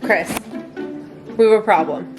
Chris, we have a problem.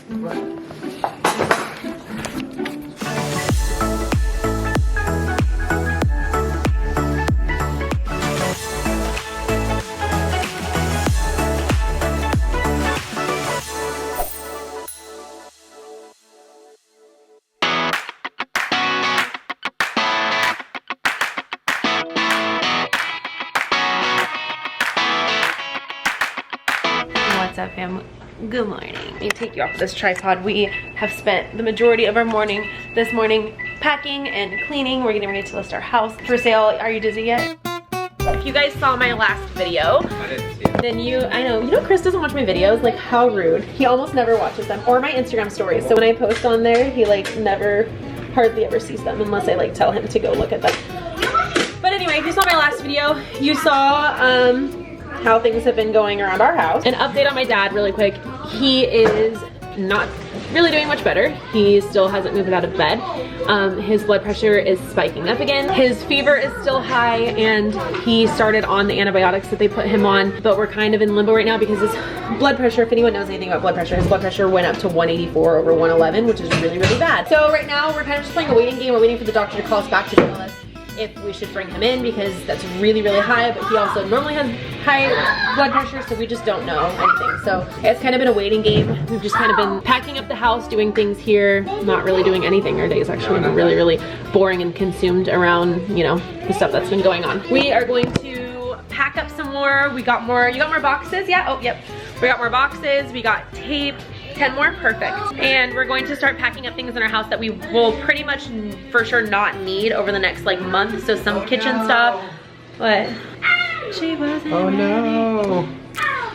What's up, fam? Good morning. Let me take you off this tripod. We have spent the majority of our morning this morning packing and cleaning. We're getting ready to list our house for sale. Are you dizzy yet? If you guys saw my last video, I didn't see it. then I know Chris doesn't watch my videos. Like, how rude. He almost never watches them, or my Instagram stories. So when I post on there, he like hardly ever sees them unless I like tell him to go look at them. But anyway, if you saw my last video, you saw how things have been going around our house. An update on my dad really quick. He is not really doing much better. He still hasn't moved out of bed. His blood pressure is spiking up again. His fever is still high, and he started on the antibiotics that they put him on, but we're kind of in limbo right now because his blood pressure, if anyone knows anything about blood pressure, his blood pressure went up to 184 over 111, which is really, really bad. So right now we're kind of just playing a waiting game. We're waiting for the doctor to call us back to tell us if we should bring him in, because that's really, really high, but he also normally has high blood pressure, so we just don't know anything. So it's kind of been a waiting game. We've just kind of been packing up the house, doing things here, not really doing anything. Our days actually been really, really boring and consumed around, you know, the stuff that's been going on. We are going to pack up some more. We got more, you got more boxes? Yeah, oh, yep. We got more boxes, we got tape, 10 more, perfect. And we're going to start packing up things in our house that we will pretty much for sure not need over the next like month. So some kitchen stuff. What? She wasn't. Oh no.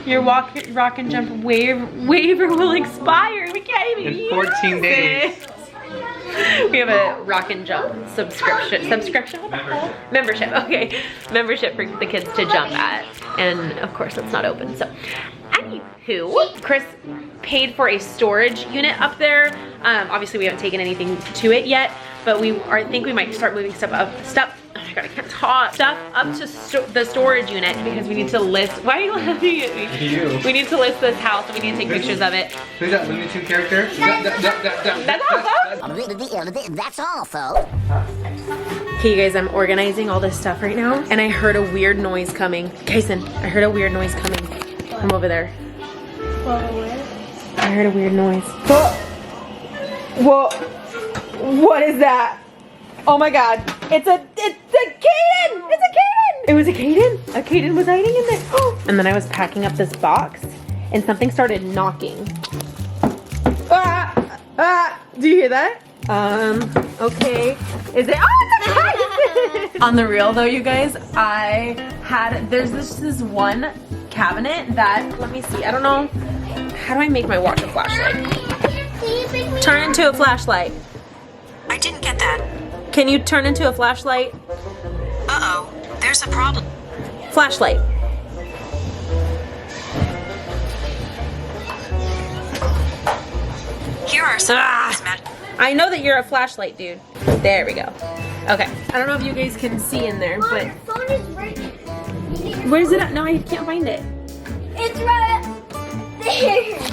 Your rock and jump waiver will expire. We can't even In 14 days. it. We have a rock and jump subscription. Membership, okay. Membership for the kids to jump at. And of course it's not open, so. Anywho, Chris paid for a storage unit up there. Obviously we haven't taken anything to it yet, but I think we might start moving stuff, oh my god, I can't talk. Stuff up to the storage unit because we need to list, why are you laughing at me? You. We need to list this house and we need to take pictures of it. Who's that Looney Tunes character? That's all, folks. Okay, you guys, I'm organizing all this stuff right now, and I heard a weird noise coming. Kyson, I heard a weird noise coming. I'm over there. I heard a weird noise. Whoa! What is that? Oh my god! It's a Kaden! It's a Kaden! It was a Kaden. A Kaden was hiding in there. And then I was packing up this box, and something started knocking. Do you hear that? Okay. Is it? Oh, it's a Kyson! On the real though, you guys, there's this one cabinet that, let me see, I don't know, how do I make my watch a flashlight? Turn into a flashlight. I didn't get that. Can you turn into a flashlight? Uh-oh, there's a problem. Flashlight. Here are some I know that you're a flashlight, dude. There we go. Okay. I don't know if you guys can see in there, but... My phone is right there. Where's it at? No, I can't find it. It's right there.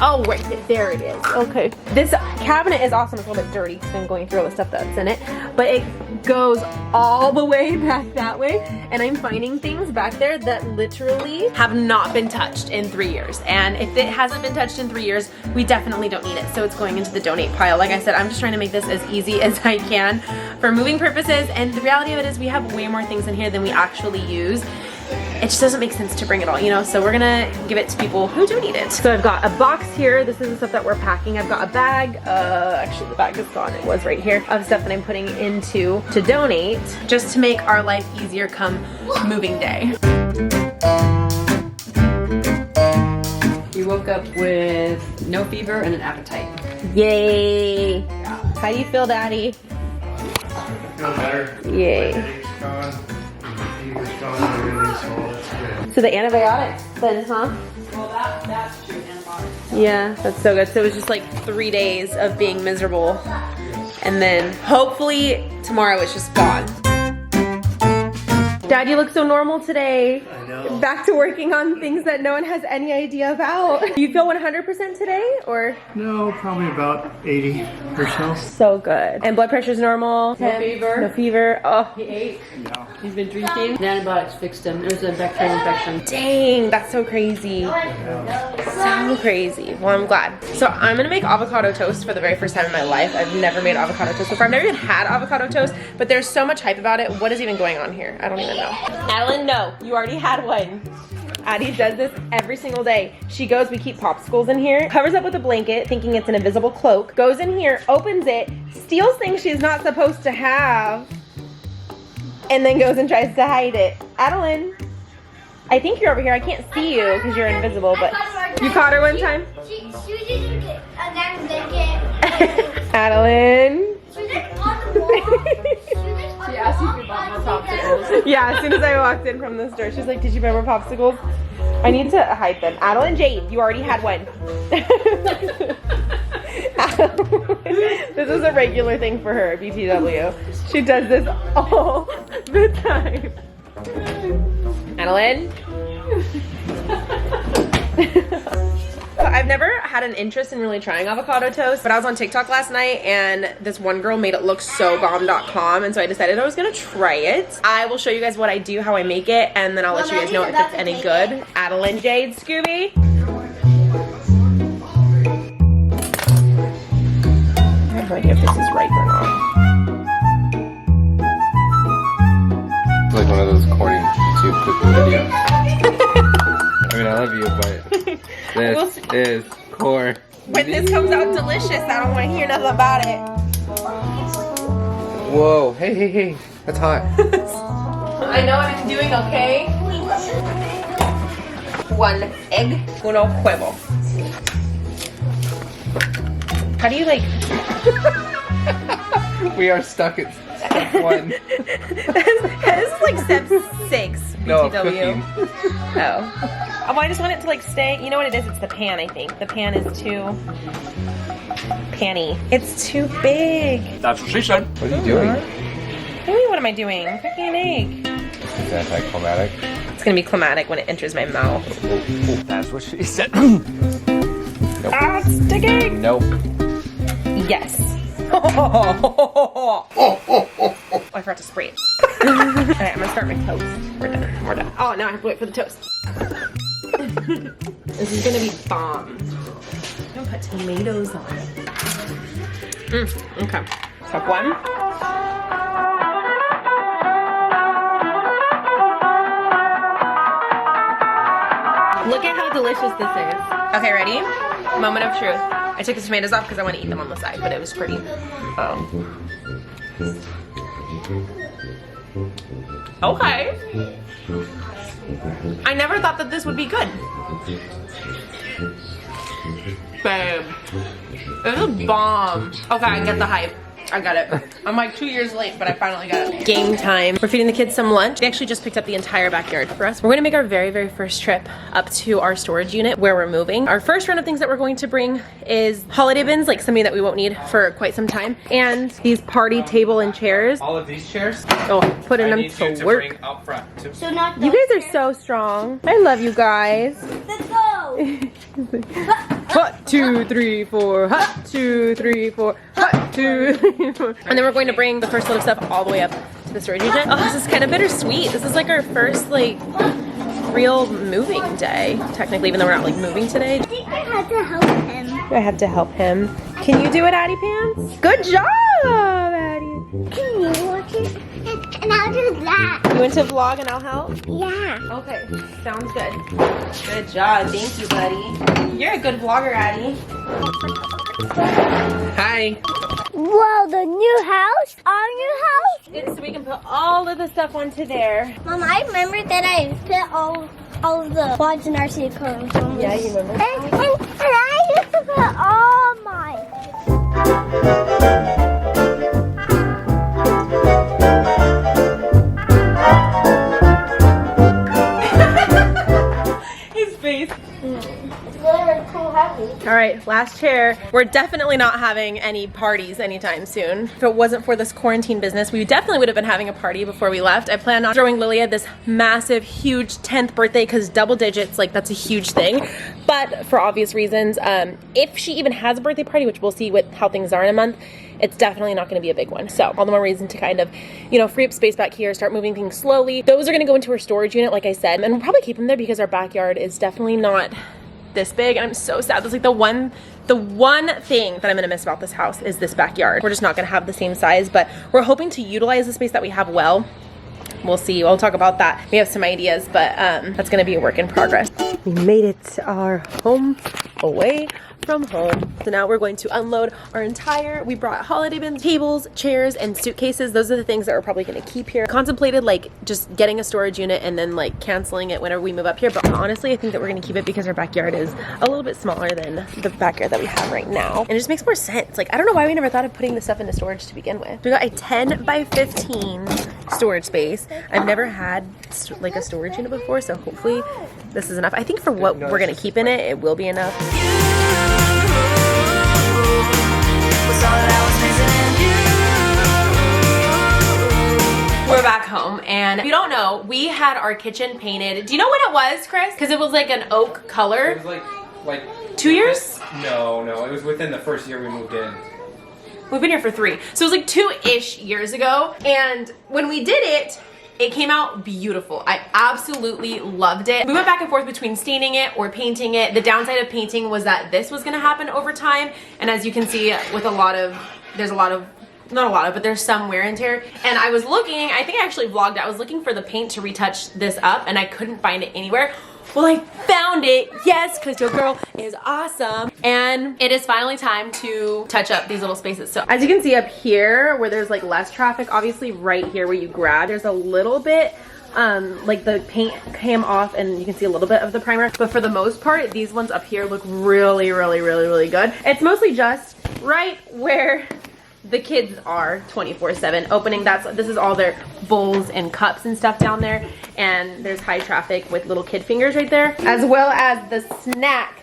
Oh, right there it is. Okay. This cabinet is awesome. It's a little bit dirty because I'm going through all the stuff that's in it. But it goes all the way back that way. And I'm finding things back there that literally have not been touched in 3 years. And if it hasn't been touched in 3 years, we definitely don't need it. So it's going into the donate pile. Like I said, I'm just trying to make this as easy as I can for moving purposes. And the reality of it is we have way more things in here than we actually use. It just doesn't make sense to bring it all, you know? So we're gonna give it to people who do need it. So I've got a box here. This is the stuff that we're packing. I've got a bag. Actually the bag is gone. It was right here. Of stuff that I'm putting into to donate, just to make our life easier come moving day. You woke up with no fever and an appetite. Yay! How do you feel, Daddy? I feel better. Yay. Headache's gone. Fever's gone. Everything's all that's good. So the antibiotics then, huh? Well, that's true. Antibiotics. Yeah, that's so good. So it was just like 3 days of being miserable. And then hopefully tomorrow it's just gone. Dad, you look so normal today. I know. Back to working on things that no one has any idea about. You feel 100% today, or? No, probably about 80 or so. So good. And blood pressure's normal? No fever. No fever. Oh. He ate. No. He's been drinking. The antibiotics fixed him. It was a bacterial infection. Dang, that's so crazy. So crazy. Well, I'm glad. So I'm gonna make avocado toast for the very first time in my life. I've never made avocado toast before. I've never even had avocado toast, but there's so much hype about it. What is even going on here? I don't even know. Addelyn, no, you already had one. Addie does this every single day. She goes, we keep popsicles in here, covers up with a blanket, thinking it's an invisible cloak, goes in here, opens it, steals things she's not supposed to have, and then goes and tries to hide it. Addelyn, I think you're over here. I can't see you because you're invisible, but you caught her one time? She was using it and then blanket. Addelyn. She was like on the wall. She asked you if you bought more popsicles. Yeah, as soon as I walked in from the store, she's like, did you buy more popsicles? I need to hide them. Addelyn Jade, you already had one. This is a regular thing for her, BTW. She does this all the time. Addelyn? I've never had an interest in really trying avocado toast, but I was on TikTok last night and this one girl made it look so bomb.com, and so I decided I was gonna try it. I will show you guys what I do, how I make it, and then I'll let you guys know if it's any good. Addelyn Jade, Scooby. I have no idea if this is right or not. It's like one of those corny YouTube cooking videos. I mean, I love you, but this is core. When this comes out delicious, I don't want to hear nothing about it. Whoa, hey, that's hot. I know what I'm doing, okay? 1 egg, uno huevo. How do you like? We are stuck at step 1. That is like step 6. No, BTW. cooking. Oh, well, I just want it to like stay. You know what it is? It's the pan, I think. The pan is too panny. It's too big. That's what she said. What are you doing? What do you mean, what am I doing? I'm cooking an egg. Is that anticlimactic? It's gonna be climatic when it enters my mouth. That's what she said. Nope. Ah, it's sticking. Nope. Yes. Oh, I forgot to spray it. Alright, I'm gonna start my toast. We're done. We're done. Oh, now I have to wait for the toast. This is gonna be bomb. I'm gonna put tomatoes on it. Okay. Step 1. Look at how delicious this is. Okay, ready? Moment of truth. I took the tomatoes off because I want to eat them on the side, but it was pretty. Okay. I never thought that this would be good. Babe. This is bomb. Okay, I get the hype. I got it. I'm like 2 years late, but I finally got it. Game time. We're feeding the kids some lunch. They actually just picked up the entire backyard for us. We're gonna make our very, very first trip up to our storage unit where we're moving. Our first round of things that we're going to bring is holiday bins, like something that we won't need for quite some time, and these party table and chairs. All of these chairs, Oh, putting I them need you to to work. bring up front. To So not You guys are so strong. I love you guys. Let's go. 1, 2, 3, 4. 1, 2, 3, 4. 1, 2, 3, 4. And then we're going to bring the first load of stuff all the way up to the storage unit. Oh, this is kind of bittersweet. This is like our first like real moving day, technically, even though we're not like moving today. I think I had to help him. I have to help him. Can you do it, Addie Pants? Good job, Addie. Can you watch it? And I'll do that. You want to vlog and I'll help? Yeah. Okay, sounds good. Good job, thank you, buddy. You're a good vlogger, Addie. Hi. Whoa, the new house? Our new house? It's so we can put all of the stuff onto there. Mom, I remember that I put all of the quads in our city cars. Yeah, you remember? And I used to put all mine. His face. It's really cool house. All right, last chair. We're definitely not having any parties anytime soon. If it wasn't for this quarantine business, we definitely would have been having a party before we left. I plan on throwing Lilia this massive, huge 10th birthday because double digits, like that's a huge thing. But for obvious reasons, if she even has a birthday party, which we'll see with how things are in a month, it's definitely not going to be a big one. So all the more reason to kind of, you know, free up space back here, start moving things slowly. Those are going to go into her storage unit, like I said, and we'll probably keep them there because our backyard is definitely not this big, and I'm so sad. That's like the one thing that I'm gonna miss about this house is this backyard. We're just not gonna have the same size, but we're hoping to utilize the space that we have well. We'll see. We'll talk about that. We have some ideas, but that's gonna be a work in progress. We made it to our home away from home. So now we're going to unload our entire, we brought holiday bins, tables, chairs, and suitcases. Those are the things that we're probably gonna keep here. Contemplated like just getting a storage unit and then like canceling it whenever we move up here. But honestly, I think that we're gonna keep it because our backyard is a little bit smaller than the backyard that we have right now. And it just makes more sense. Like, I don't know why we never thought of putting this stuff into storage to begin with. We got a 10 by 15 storage space. I've never had like a storage unit before, so hopefully this is enough. I think for what we're gonna keep in it, it will be enough. We're back home, and if you don't know, we had our kitchen painted. Do you know when it was, Chris? Because it was like an oak color. It was like 2 years? No, it was within the first year we moved in. We've been here for 3. So it was like 2-ish years ago. And when we did it, it came out beautiful. I absolutely loved it. We went back and forth between staining it or painting it. The downside of painting was that this was gonna happen over time. And as you can see with there's some wear and tear. And I was looking, I think I actually vlogged it. I was looking for the paint to retouch this up and I couldn't find it anywhere. Well, I found it, yes, because your girl is awesome. And it is finally time to touch up these little spaces. So as you can see up here where there's like less traffic, obviously right here where you grab, there's a little bit, like the paint came off and you can see a little bit of the primer. But for the most part, these ones up here look really, really, really, really good. It's mostly just right where the kids are 24/7 opening. This is all their bowls and cups and stuff down there, and there's high traffic with little kid fingers right there, as well as the snack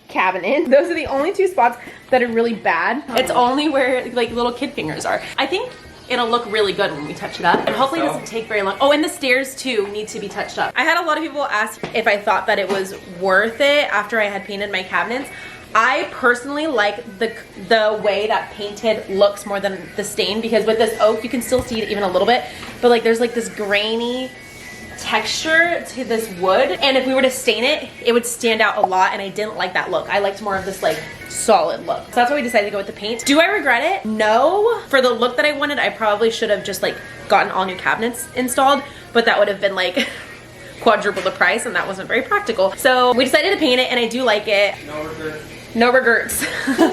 cabinet. Those are the only 2 spots that are really bad. It's only where like little kid fingers are. I think it'll look really good when we touch it up, and hopefully it doesn't take very long. Oh, and the stairs too need to be touched up. I had a lot of people ask if I thought that it was worth it after I had painted my cabinets. I personally like the way that painted looks more than the stain, because with this oak you can still see it even a little bit, but like there's like this grainy texture to this wood, and if we were to stain it, it would stand out a lot, and I didn't like that look. I liked more of this like solid look. So that's why we decided to go with the paint. Do I regret it? No. For the look that I wanted, I probably should have just like gotten all new cabinets installed, but that would have been like quadruple the price, and that wasn't very practical. So we decided to paint it, and I do like it. No regrets.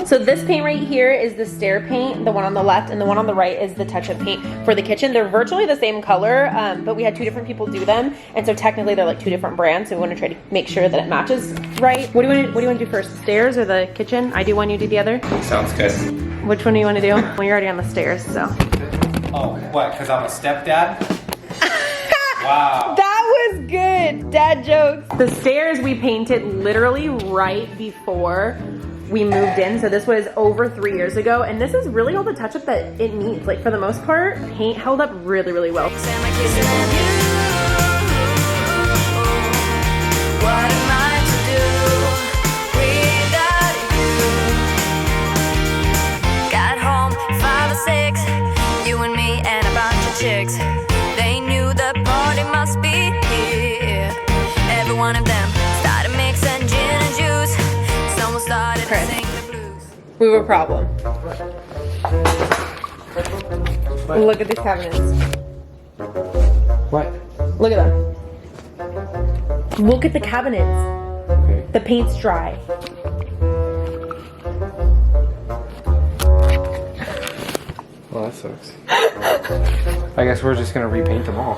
So this paint right here is the stair paint, the one on the left, and the one on the right is the touch-up paint for the kitchen. They're virtually the same color, but we had 2 different people do them, and so technically they're like 2 different brands, so we want to try to make sure that it matches right. What do you want to do first, the stairs or the kitchen? I do one, you do the other? Sounds good. Which one do you want to do? Well, you're already on the stairs, so. Oh, what, because I'm a stepdad? Wow. That was good. Dad jokes. The stairs we painted literally right before we moved in. So this was over 3 years ago. And this is really all the touch up that it needs. Like for the most part, paint held up really, really well. Got home 5 or 6, you and me and a bunch of chicks. They knew the party must be here. Every one of them started mixing gin and juice. Someone started to sing the blues. We have a problem. Look at these cabinets. What? Look at them. Look at the cabinets. Okay. The paint's dry. Well, that sucks. I guess we're just gonna repaint them all.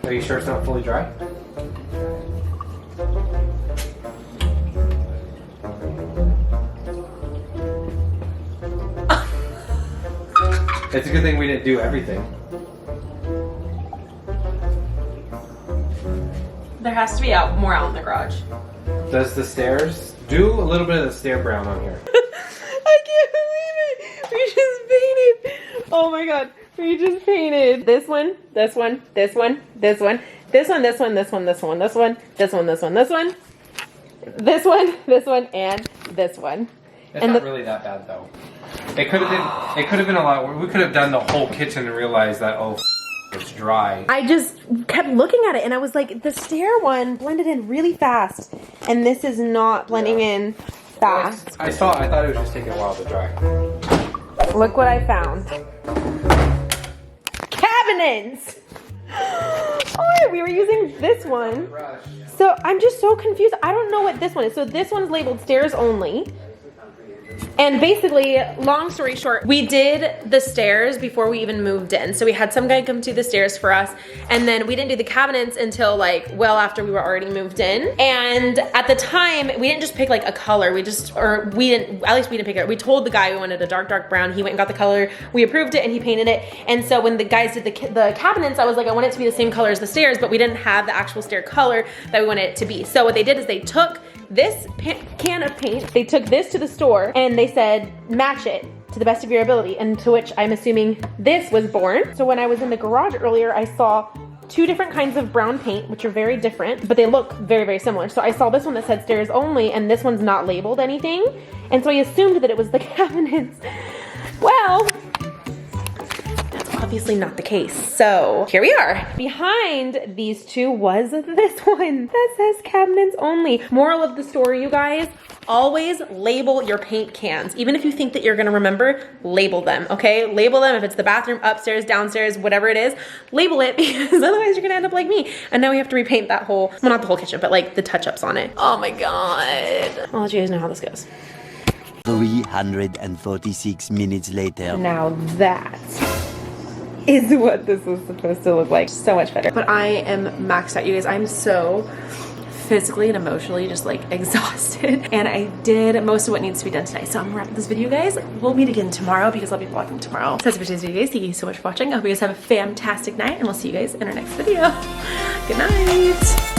Are you sure it's not fully dry? It's a good thing we didn't do everything. There has to be more out in the garage. Does the stairs do a little bit of the stair brown on here? I can't believe it. We just painted. Oh my god. We just painted this one, this one, this one, this one, this one, this one, this one, this one, this one, this one, this one, this one, this one, this one, and this one. It's not really that bad though. It could have been a lot. We could have done the whole kitchen and realized that it's dry. I just kept looking at it and I was like, the stair one blended in really fast, and this is not blending in fast. I thought it was just taking a while to dry. Look what I found. Cabinets. Oh, we were using this one. So I'm just so confused. I don't know what this one is. So this one's labeled stairs only. And basically, long story short, we did the stairs before we even moved in. So we had some guy come do the stairs for us, and then we didn't do the cabinets until like well after we were already moved in. And at the time, we didn't just pick like a color. We didn't pick it. We told the guy we wanted a dark brown. He went and got the color. We approved it and he painted it. And so when the guys did the cabinets, I was like, I want it to be the same color as the stairs, but we didn't have the actual stair color that we wanted it to be. So what they did is they took this can of paint, they took this to the store and they said, match it to the best of your ability, and to which I'm assuming this was born. So when I was in the garage earlier, I saw two different kinds of brown paint, which are very different, but they look very, very similar. So I saw this one that said stairs only, and this one's not labeled anything. And so I assumed that it was the cabinets. Well, obviously not the case. So here we are. Behind these two was this one that says cabinets only. Moral of the story, you guys, always label your paint cans. Even if you think that you're gonna remember, label them, okay? Label them if it's the bathroom, upstairs, downstairs, whatever it is, label it, because otherwise you're gonna end up like me. And now we have to repaint that whole, well, not the whole kitchen, but like the touch-ups on it. Oh my God. I'll let you guys know how this goes. 346 minutes later. Now that is what this was supposed to look like. So much better. But I am maxed out, you guys. I'm so physically and emotionally just like exhausted, and I did most of what needs to be done tonight. So I'm gonna wrap up this video, guys. We'll meet again tomorrow because I'll be vlogging tomorrow. So that's it for today's video, guys. Thank you so much for watching. I hope you guys have a fantastic night, and we'll see you guys in our next video. Good night.